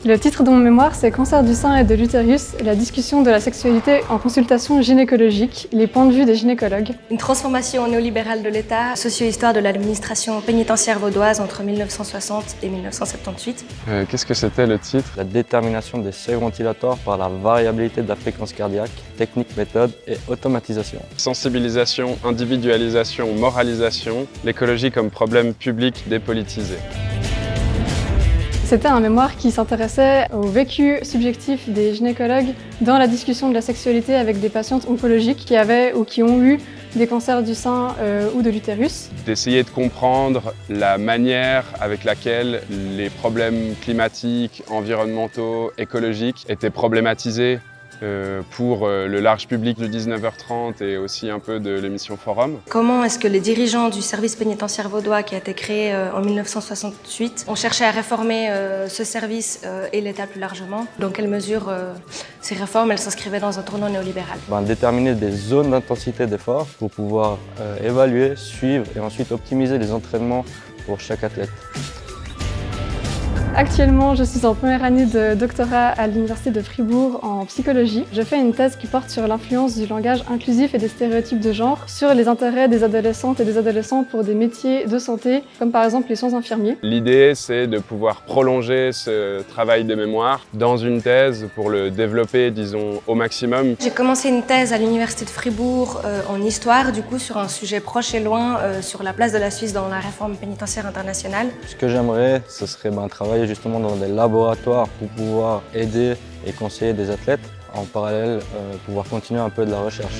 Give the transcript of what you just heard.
Le titre de mon mémoire, c'est « Cancer du sein et de l'utérus, la discussion de la sexualité en consultation gynécologique, les points de vue des gynécologues ». Une transformation néolibérale de l'État, socio-histoire de l'administration pénitentiaire vaudoise entre 1960 et 1978. Qu'est-ce que c'était le titre? La détermination des seuils ventilatoires par la variabilité de la fréquence cardiaque, technique, méthode et automatisation. Sensibilisation, individualisation, moralisation, l'écologie comme problème public dépolitisé. C'était un mémoire qui s'intéressait au vécu subjectif des gynécologues dans la discussion de la sexualité avec des patientes oncologiques qui avaient ou qui ont eu des cancers du sein ou de l'utérus. D'essayer de comprendre la manière avec laquelle les problèmes climatiques, environnementaux, écologiques étaient problématisés pour le large public de 19h30 et aussi un peu de l'émission Forum. Comment est-ce que les dirigeants du service pénitentiaire vaudois qui a été créé en 1968 ont cherché à réformer ce service et l'État plus largement? Dans quelle mesure ces réformes elles s'inscrivaient dans un tournant néolibéral? Déterminer des zones d'intensité d'effort pour pouvoir évaluer, suivre et ensuite optimiser les entraînements pour chaque athlète. Actuellement, je suis en première année de doctorat à l'Université de Fribourg en psychologie. Je fais une thèse qui porte sur l'influence du langage inclusif et des stéréotypes de genre sur les intérêts des adolescentes et des adolescents pour des métiers de santé, comme par exemple les soins infirmiers. L'idée, c'est de pouvoir prolonger ce travail de mémoire dans une thèse pour le développer, disons, au maximum. J'ai commencé une thèse à l'Université de Fribourg en histoire, du coup, sur un sujet proche et loin, sur la place de la Suisse dans la réforme pénitentiaire internationale. Ce que j'aimerais, ce serait travailler justement dans des laboratoires pour pouvoir aider et conseiller des athlètes, en parallèle pouvoir continuer un peu de la recherche.